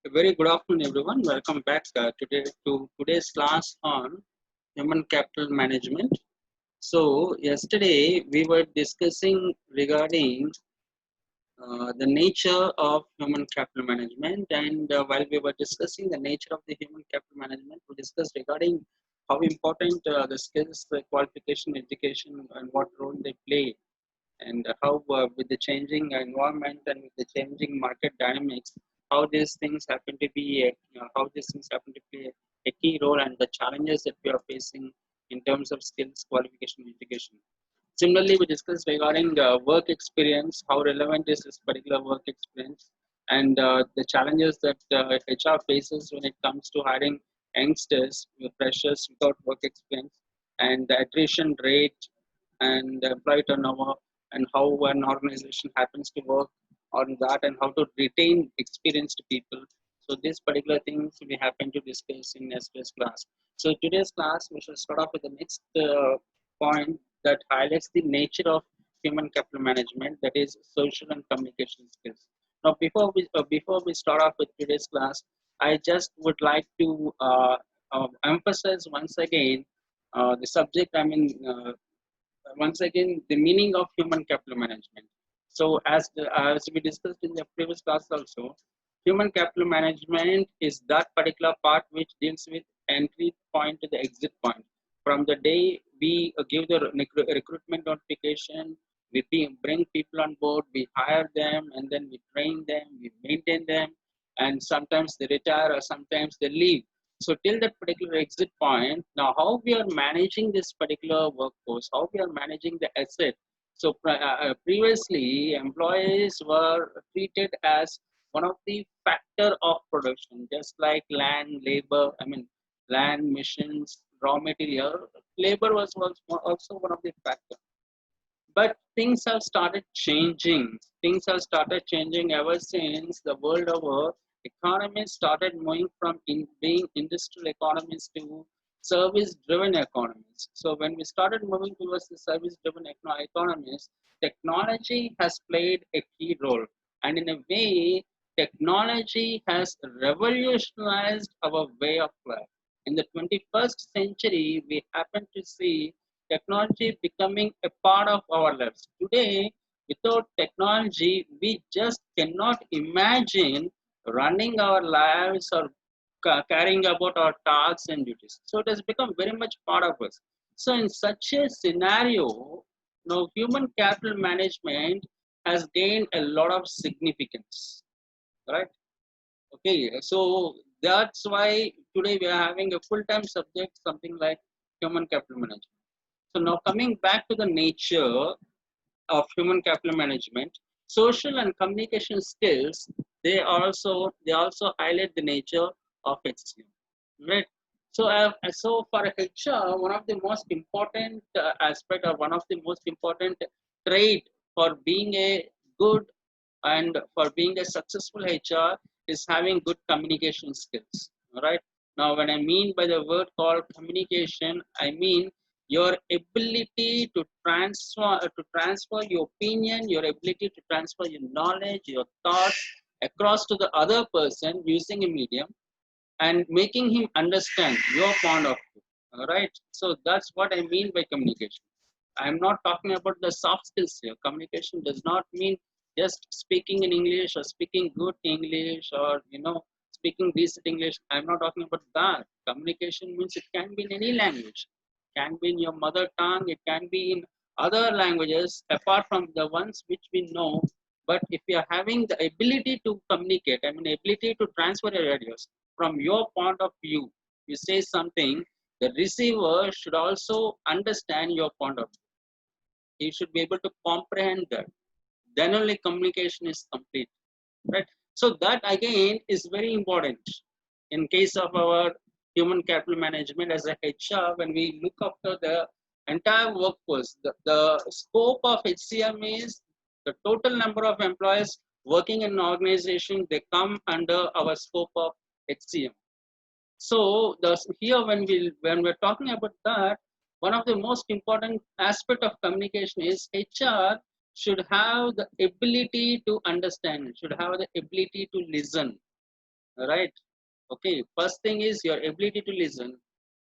A very good afternoon, everyone. Welcome back to today's class on human capital management. So, yesterday we were discussing regarding the nature of human capital management, and while we were discussing the nature of the human capital management, we discussed regarding how important the skills, the qualification, education, and what role they play and how with the changing environment and with the changing market dynamics, how these things happen to be how these things happen to play a key role and the challenges that we are facing in terms of skills, qualification, education. Similarly, we discussed regarding work experience, how relevant is this particular work experience, and the challenges that HR faces when it comes to hiring youngsters, freshers without work experience, and the attrition rate and employee turnover, and how an organization happens to work on that, and how to retain experienced people. So, these particular things we happen to discuss in yesterday's class. So, today's class we shall start off with the next point that highlights the nature of human capital management, that is social and communication skills. Now, before we start off with today's class, I just would like to emphasize once again the subject. Once again the meaning of human capital management. So, as we discussed in the previous class also, human capital management is that particular part which deals with entry point to the exit point. From the day we give the recruitment notification, bring people on board, we hire them, and then we train them, we maintain them, and sometimes they retire or sometimes they leave. So till that particular exit point, now how we are managing this particular workforce, how we are managing the asset. So previously, employees were treated as one of the factor of production, just like land, labor. Land, machines, raw material. Labor was also one of the factors. But things have started changing. Things have started changing ever since the world over. Economies started moving from being industrial economies to service driven economies. So, when we started moving towards the service driven economies, technology has played a key role. And in a way, technology has revolutionized our way of life. In the 21st century, we happen to see technology becoming a part of our lives. Today, without technology, we just cannot imagine running our lives or carrying about our tasks and duties. So it has become very much part of us. So in such a scenario, now human capital management has gained a lot of significance, right? Okay, so that's why today we are having a full-time subject, something like human capital management. So now coming back to the nature of human capital management, social and communication skills, they also highlight the nature of HCM, right? So so for HR, one of the most important aspect or one of the most important trait for being a good and for being a successful HR is having good communication skills. All right. Now, when I mean by the word called communication, I mean your ability to transfer your opinion, your ability to transfer your knowledge, your thoughts across to the other person using a medium and making him understand your point of view. All right. So that's what I mean by communication. I'm not talking about the soft skills here. Communication does not mean just speaking in English or speaking good English or speaking decent English. I'm not talking about that. Communication means it can be in any language. It can be in your mother tongue. It can be in other languages apart from the ones which we know. But if you are having the ability to communicate, ability to transfer your ideas from your point of view, you say something, the receiver should also understand your point of view. He should be able to comprehend that. Then only communication is complete, right? So that again is very important in case of our human capital management as a HR. When we look after the entire workforce, the scope of HCM is the total number of employees working in an organization. They come under our scope of HCM. So here when we're talking about that, one of the most important aspect of communication is HR should have the ability to understand, should have the ability to listen. right? Okay, first thing is your ability to listen,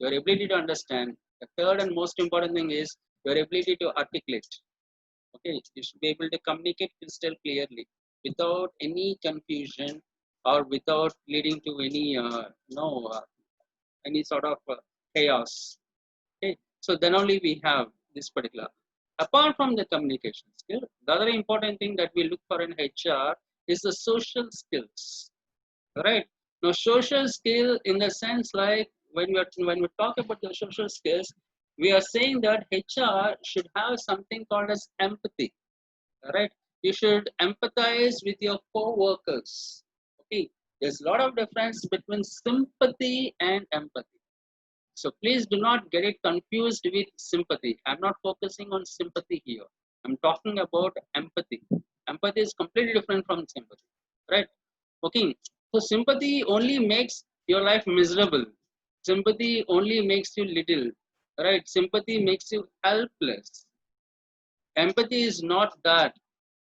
your ability to understand. The third and most important thing is your ability to articulate. Okay, you should be able to communicate crystal clearly without any confusion or without leading to any no any sort of chaos. Okay, so then only we have this particular. Apart from the communication skill, the other important thing that we look for in HR is the social skills. Right now, social skill in the sense like when we talk about the social skills, we are saying that HR should have something called as empathy. Right, you should empathize with your co-workers. Okay, there's a lot of difference between sympathy and empathy. So please do not get it confused with sympathy. I'm not focusing on sympathy here. I'm talking about empathy. Empathy is completely different from sympathy, right? Okay. So sympathy only makes your life miserable. Sympathy only makes you little, right? Sympathy makes you helpless. Empathy is not that.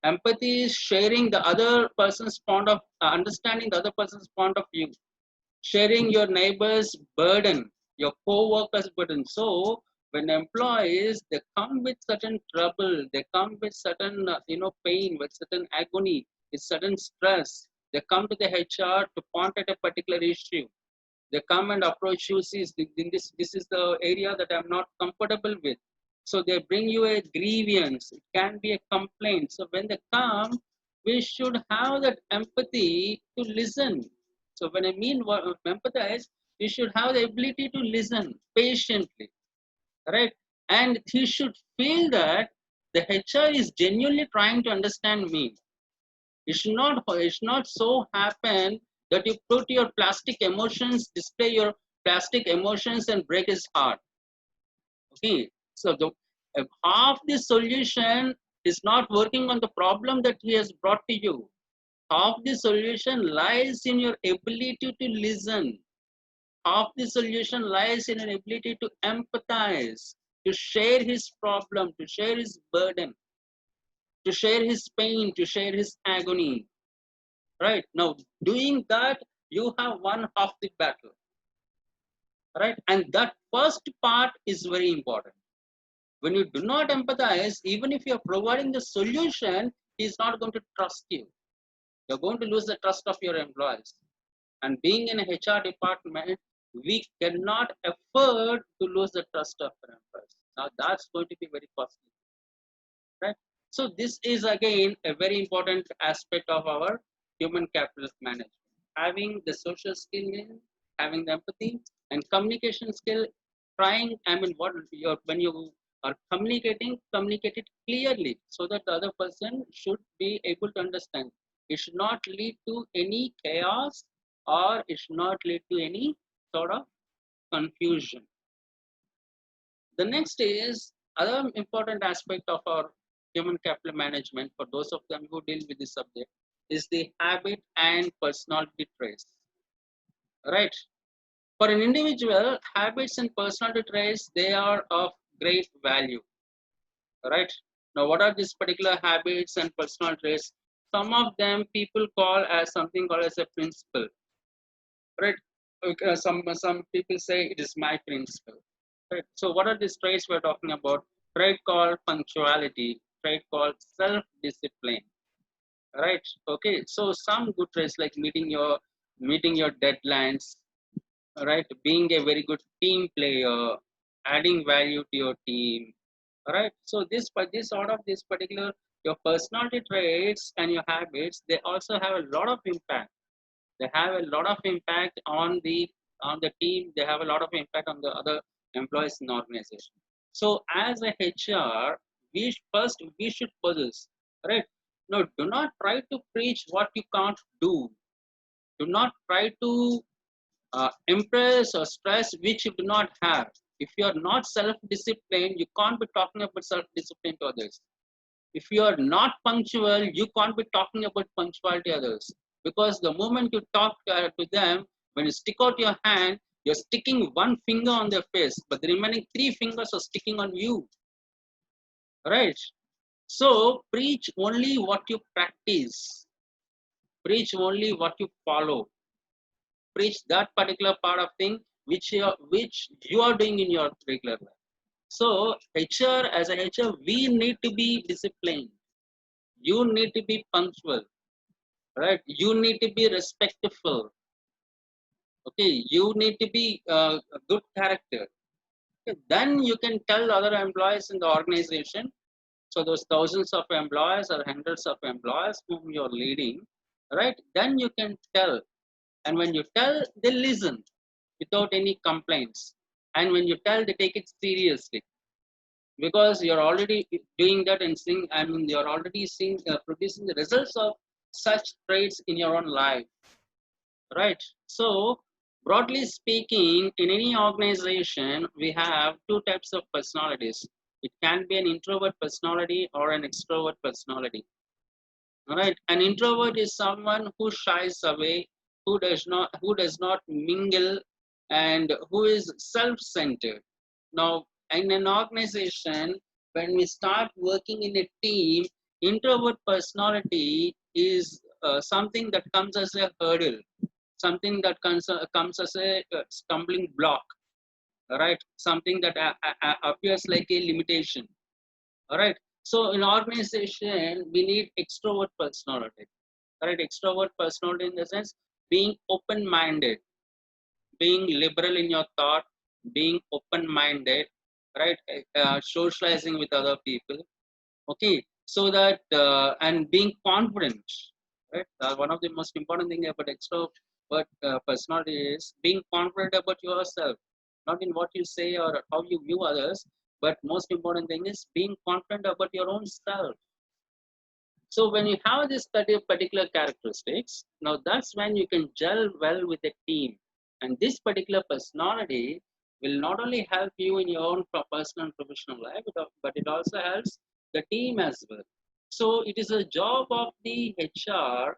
Empathy is sharing the other person's point of understanding the other person's point of view, sharing your neighbor's burden, your co-worker's burden. So when employees they come with certain trouble, they come with certain pain, with certain agony, with certain stress. They come to the HR to point at a particular issue. They come and approach you. See, this is the area that I'm not comfortable with. So they bring you a grievance. It can be a complaint. So when they come, we should have that empathy to listen. So when I mean empathize, you should have the ability to listen patiently, right? And he should feel that the HR is genuinely trying to understand me. It should not so happen that you put your plastic emotions, display your plastic emotions and break his heart. Okay. So half the solution is not working on the problem that he has brought to you. Half the solution lies in your ability to listen. Half the solution lies in your ability to empathize, to share his problem, to share his burden, to share his pain, to share his agony. Right now, doing that, you have won half the battle. Right, and that first part is very important. When you do not empathize, even if you are providing the solution, he is not going to trust you. You're going to lose the trust of your employees. And being in a HR department, we cannot afford to lose the trust of our employees. Now that's going to be very costly, right? So this is again a very important aspect of our human capital management. Having the social skill, having the empathy and communication skill, trying, I mean, when you are communicating, communicate it clearly so that the other person should be able to understand. It should not lead to any chaos or it should not lead to any sort of confusion. The next is other important aspect of our human capital management for those of them who deal with this subject is the habit and personality traits. Right. For an individual, habits and personality traits they are of great value. Right. Now, what are these particular habits and personal traits? Some of them people call as something called as a principle. Right. Okay, some people say it is my principle. Right. So what are these traits we're talking about? Trait called punctuality, trait called self-discipline. Right. Okay. So some good traits like meeting your deadlines, right? Being a very good team player, adding value to your team. Right. So this sort of this particular your personality traits and your habits, they also have a lot of impact. They have a lot of impact on the team. They have a lot of impact on the other employees in the organization. So as a HR, we should possess, right? No, do not try to preach what you can't do. Do not try to impress or stress which you do not have. If you are not self-disciplined, you can't be talking about self-discipline to others. If you are not punctual, you can't be talking about punctuality to others. Because the moment you talk to them, when you stick out your hand, you're sticking one finger on their face, but the remaining three fingers are sticking on you. Right? So preach only what you practice. Preach only what you follow. preach that particular part of thing which you are doing in your regular life. So HR, as a HR, we need to be disciplined. You need to be punctual, right? You need to be respectful. Okay, you need to be a good character. Okay, then you can tell other employees in the organization. So those thousands of employees or hundreds of employees whom you're leading, right? Then you can tell, and when you tell, they listen without any complaints. And when you tell, they take it seriously because you're already doing that and seeing. I mean, you're already seeing producing the results of such traits in your own life, right? So broadly speaking, in any organization, we have two types of personalities. It can be an introvert personality or an extrovert personality. All right, an introvert is someone who shies away, who does not mingle, and who is self-centered. Now, in an organization, when we start working in a team, introvert personality is something that comes as a hurdle, something that comes as a stumbling block, right? Something that appears like a limitation. All right. So in organization, we need extrovert personality. All right. Extrovert personality in the sense being open-minded, being liberal in your thought, being open-minded, right? Socializing with other people. Okay. So that and being confident, right? One of the most important thing about extrovert personality is being confident about yourself, not in what you say or how you view others, but most important thing is being confident about your own self. So when you have this particular characteristics, now that's when you can gel well with a team. And this particular personality will not only help you in your own personal and professional life, but it also helps the team as well. So it is a job of the HR,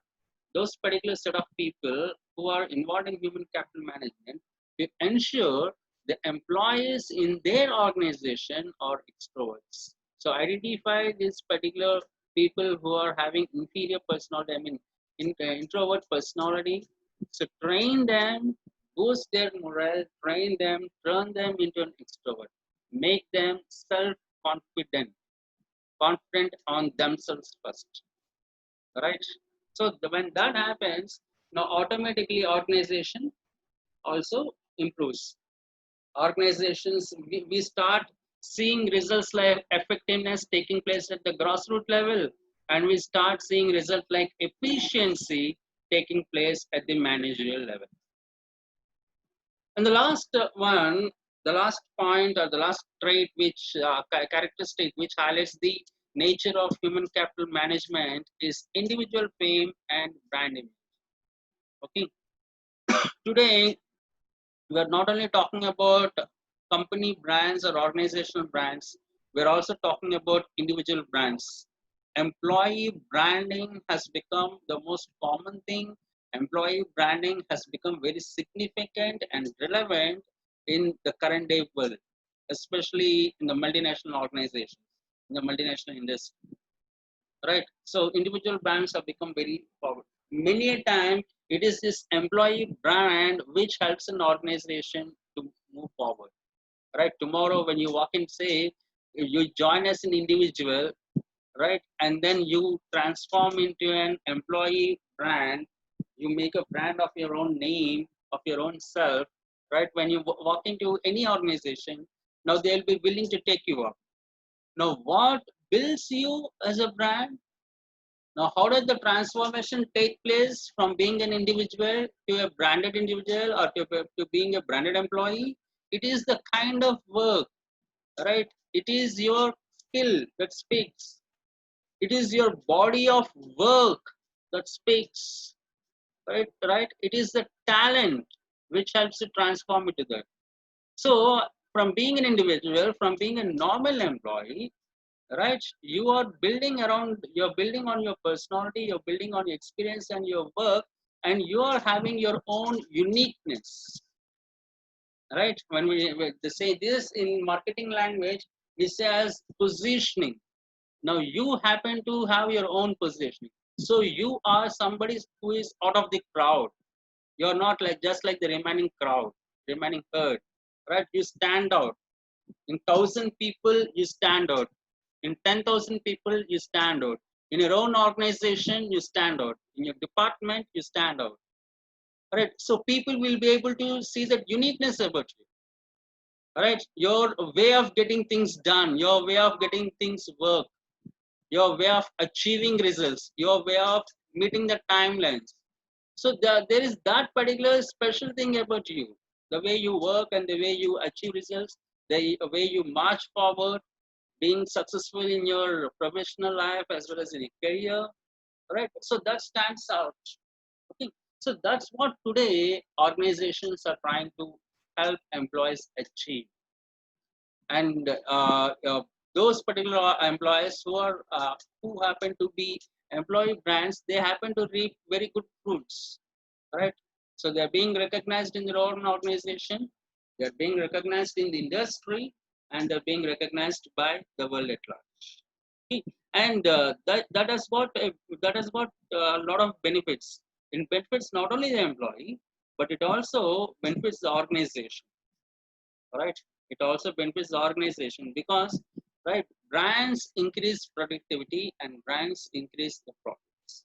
those particular set of people who are involved in human capital management, to ensure the employees in their organization are extroverts. So identify this particular people who are having inferior personality, I mean introvert personality. So train them, boost their morale, train them, turn them into an extrovert, make them self-confident, confident on themselves first, right? So when that happens, now automatically organization also improves. Organizations, we start seeing results like effectiveness taking place at the grassroots level, and we start seeing results like efficiency taking place at the managerial level. And the last one, the last point or the last trait which characteristic which highlights the nature of human capital management is individual fame and branding. Okay, today we are not only talking about company brands or organizational brands, we're also talking about individual brands. Employee branding has become the most common thing. Employee branding has become very significant and relevant in the current day world, especially in the multinational organizations, in the multinational industry, right? So individual brands have become very powerful. Many a time, it is this employee brand which helps an organization to move forward, right? Tomorrow, when you walk in, say you join as an individual, right, and then you transform into an employee brand, you make a brand of your own name, of your own self, right? When you walk into any organization, now they'll be willing to take you up. Now, what builds you as a brand? Now, how does the transformation take place from being an individual to a branded individual or to being a branded employee? It is the kind of work, right? It is your skill that speaks. It is your body of work that speaks, right? Right? It is the talent which helps to transform into that. So, from being an individual, from being a normal employee, right, you're building on your personality, you're building on your experience and your work, and you are having your own uniqueness, right? When we say this in marketing language, we say as positioning. Now you happen to have your own positioning, so you are somebody who is out of the crowd, You're not like just like the remaining crowd, remaining herd, right? You stand out. In 1,000 people, you stand out. In 10,000 people, you stand out. In your own organization, you stand out. In your department, you stand out. Right? So people will be able to see that uniqueness about you. Right? Your way of getting things done, your way of getting things work, your way of achieving results, your way of meeting the timelines. So there is that particular special thing about you. The way you work and the way you achieve results, the way you march forward, being successful in your professional life as well as in your career, right? So that stands out. Okay. So that's what today organizations are trying to help employees achieve. And those particular employees who happen to be employee brands, they happen to reap very good fruits, right? So they're being recognized in their own organization, they're being recognized in the industry, and they're being recognized by the world at large. Okay. And that has got a lot of benefits. It benefits not only the employee, but it also benefits the organization, right? It also benefits the organization because, right, brands increase productivity and brands increase the profits.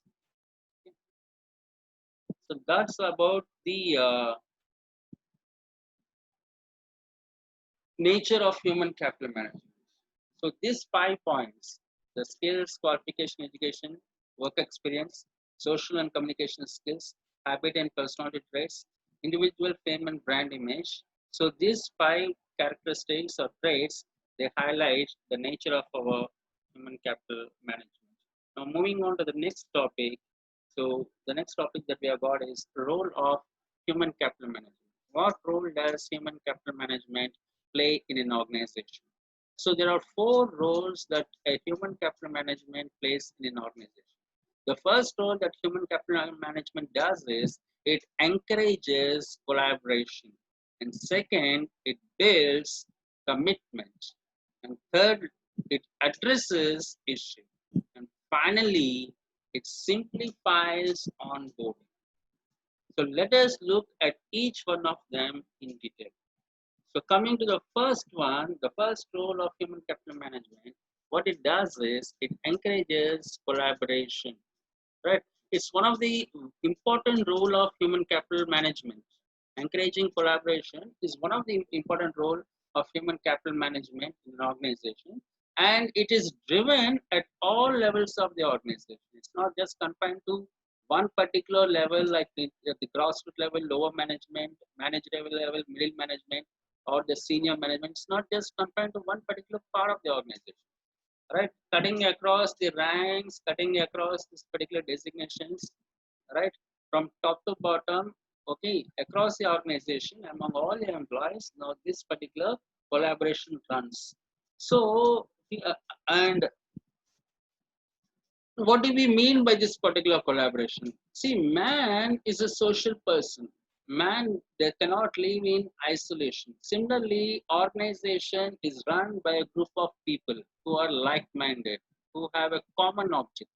So that's about the nature of human capital management. So these 5 points: the skills, qualification, education, work experience, social and communication skills, habit and personality traits, individual fame and brand image. So these 5 characteristics or traits, they highlight the nature of our human capital management. Now moving on to the next topic. So the next topic that we have got is role of human capital management. What role does human capital management play in an organization? So there are 4 roles that a human capital management plays in an organization. The first role that human capital management does is it encourages collaboration. And second, it builds commitment. And third, it addresses issues. And finally, it simplifies onboarding. So let us look at each one of them in detail. So coming to the first one, the first role of human capital management, what it does is it encourages collaboration, right? It's one of the important role of human capital management. Encouraging collaboration is one of the important role of human capital management in an organization, and it is driven at all levels of the organization. It's not just confined to one particular level, like at the grassroots level, lower management, managerial level, middle management, or the senior management. It's not just confined to one particular part of the organization, right? Cutting across the ranks, cutting across this particular designations, right? From top to bottom, okay, across the organization, among all the employees, now this particular collaboration runs. So, and what do we mean by this particular collaboration? See, man is a social person. Man, they cannot live in isolation. Similarly, organization is run by a group of people who are like-minded, who have a common object.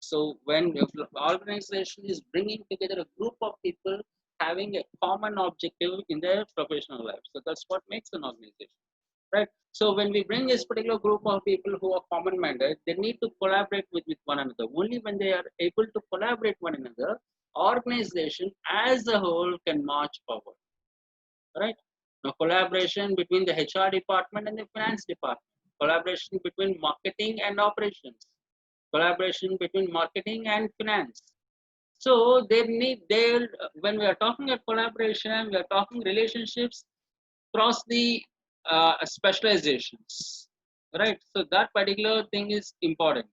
So when the organization is bringing together a group of people having a common objective in their professional life, so that's what makes an organization, right? So when we bring this particular group of people who are common-minded, they need to collaborate with one another. Only when they are able to collaborate one another, organization as a whole can march forward, right? Now, collaboration between the HR department and the finance department, collaboration between marketing and operations, collaboration between marketing and finance. So they need they when we are talking about collaboration, we are talking relationships across the specializations, right? So that particular thing is important.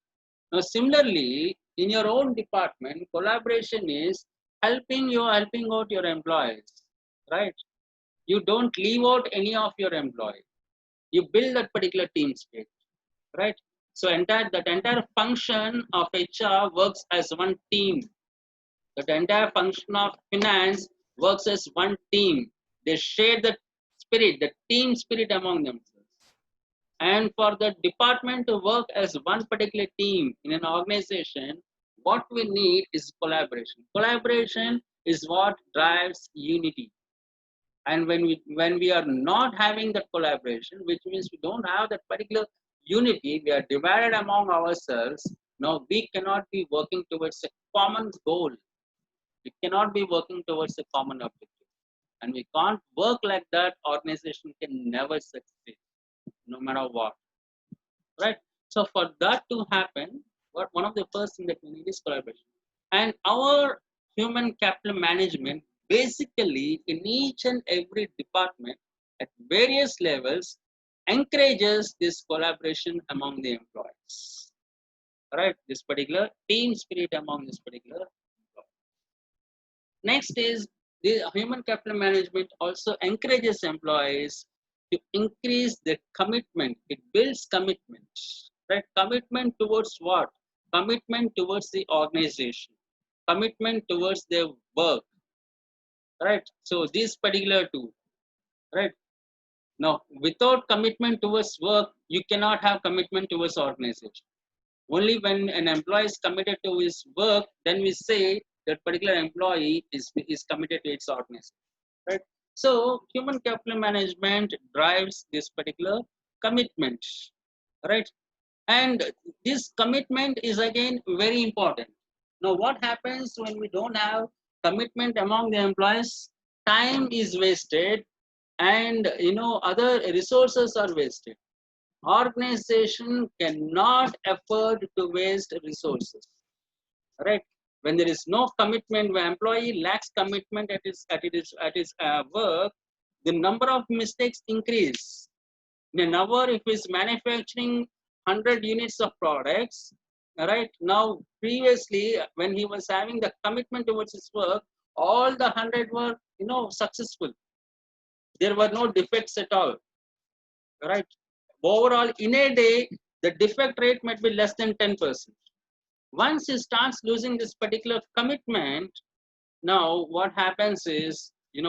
Now, similarly, in your own department, collaboration is helping out your employees, right? You don't leave out any of your employees. You build that particular team spirit, right? So that entire function of HR works as one team. That entire function of finance works as one team. They share the spirit, the team spirit among themselves. And for the department to work as one particular team in an organization, what we need is collaboration. Collaboration is what drives unity. And when we are not having that collaboration, which means we don't have that particular unity, we are divided among ourselves. Now we cannot be working towards a common goal. We cannot be working towards a common objective, and we can't work like that. Organization can never succeed, no matter what, right? So for that to happen, what one of the first thing that we need is collaboration. And our human capital management, basically in each and every department at various levels, encourages this collaboration among the employees, right? This particular team spirit among this particular employee. Next is the human capital management also encourages employees to increase their commitment. It builds commitment, right? Commitment towards what? Commitment towards the organization, commitment towards their work, right? So these particular two, right? Now, without commitment towards work, you cannot have commitment towards organization. Only when an employee is committed to his work, then we say that particular employee is committed to its organization, right? So human capital management drives this particular commitment, right? And this commitment is again very important. Now, what happens when we don't have commitment among the employees? Time is wasted, and other resources are wasted. Organization cannot afford to waste resources, right? When there is no commitment, when employee lacks commitment at his work, the number of mistakes increase. In an hour, if he's manufacturing 100 units of products, right? Now, previously, when he was having the commitment towards his work, all the 100 were, successful. There were no defects at all, right? Overall, in a day, the defect rate might be less than 10%. Once he starts losing this particular commitment, now what happens is, he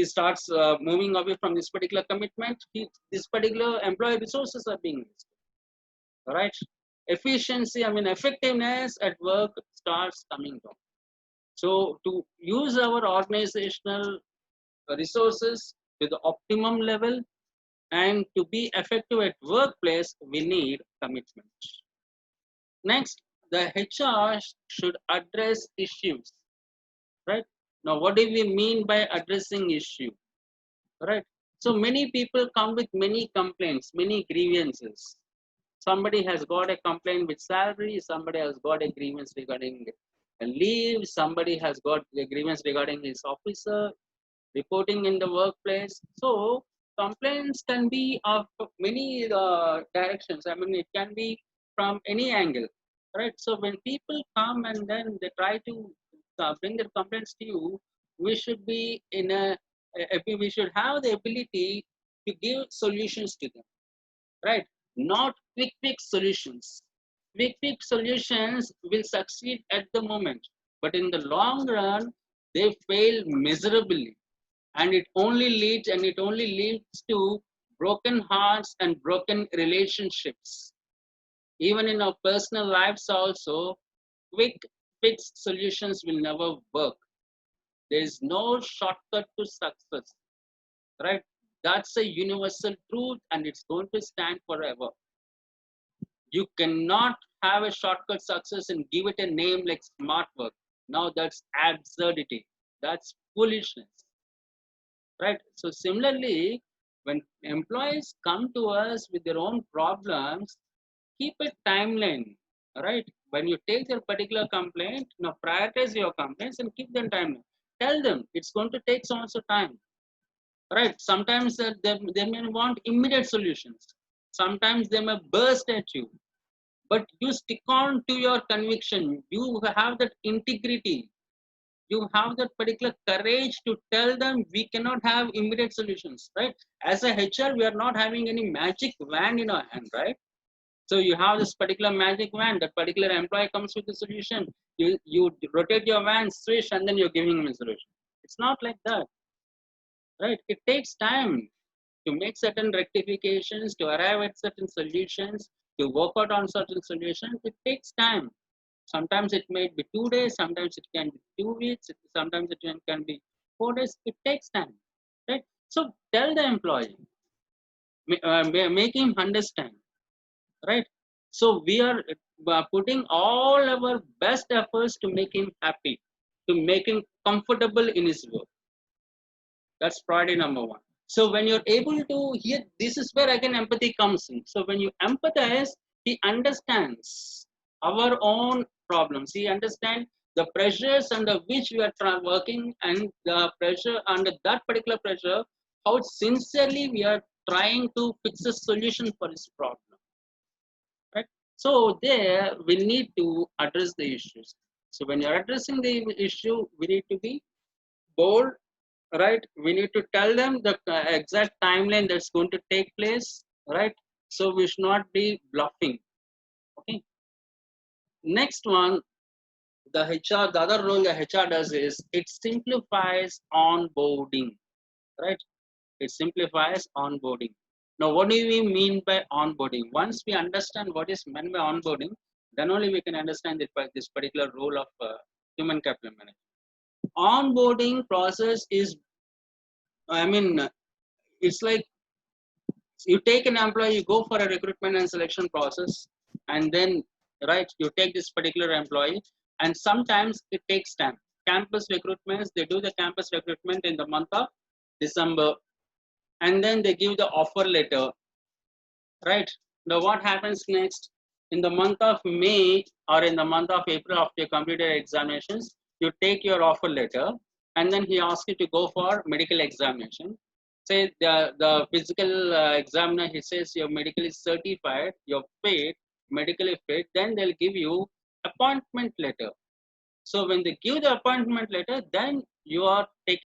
starts moving away from this particular commitment. This particular employee resources are being wasted, right? Efficiency, effectiveness at work starts coming down. So to use our organizational resources to the optimum level and to be effective at workplace, we need commitment. Next, the HR should address issues, right? Now, what do we mean by addressing issue, right? So many people come with many complaints, many grievances. Somebody has got a complaint with salary, somebody has got a grievance regarding a leave, somebody has got a grievance regarding his officer reporting in the workplace. So complaints can be of many directions. It can be from any angle, right? So when people come and then they try to bring their complaints to you, we should be we should have the ability to give solutions to them, right? Not quick fix solutions. Quick fix solutions will succeed at the moment, but in the long run, they fail miserably, and it only leads to broken hearts and broken relationships. Even in our personal lives also, quick fix solutions will never work. There is no shortcut to success, right? That's a universal truth, and it's going to stand forever. You cannot have a shortcut success and give it a name like smart work. Now that's absurdity. That's foolishness, right? So similarly, when employees come to us with their own problems, keep a timeline, right? When you take their particular complaint, now prioritize your complaints and keep them timeline. Tell them it's going to take so much time, right? Sometimes they may want immediate solutions. Sometimes they may burst at you, but you stick on to your conviction. You have that integrity. You have that particular courage to tell them we cannot have immediate solutions, right? As a HR, we are not having any magic wand in our hand, right? So you have this particular magic wand. That particular employee comes with a solution. You rotate your wand, swish, and then you're giving him a solution. It's not like that, right? It takes time to make certain rectifications, to arrive at certain solutions, to work out on certain solutions. It takes time. Sometimes it may be 2 days, sometimes it can be 2 weeks, sometimes it can be 4 days. It takes time, right? So tell the employee, make him understand, right? So we are putting all our best efforts to make him happy, to make him comfortable in his work. That's priority number one. So when you're able to hear, this is where again empathy comes in. So when you empathize, he understands our own problems. He understands the pressures under which we are working, and the pressure under that particular pressure, how sincerely we are trying to fix a solution for his problem. Right? So there we need to address the issues. So when you're addressing the issue, we need to be bold, right? We need to tell them the exact timeline that's going to take place, right? So we should not be bluffing. Okay. Next one, the other role the HR does is it simplifies onboarding, right? It simplifies onboarding. Now, what do we mean by onboarding? Once we understand what is meant by onboarding, then only we can understand this particular role of human capital management. Onboarding process is, I mean, it's like you take an employee, you go for a recruitment and selection process, and then, right, you take this particular employee, and sometimes it takes time. Campus recruitments, they do the campus recruitment in the month of December, and then they give the offer letter, right? Now what happens next? In the month of May or in the month of April, after you completed examinations, you take your offer letter, and then he asks you to go for medical examination. Say the physical examiner, he says your medical is certified, you're fit, medically fit, then they'll give you appointment letter. So when they give the appointment letter, then you are taking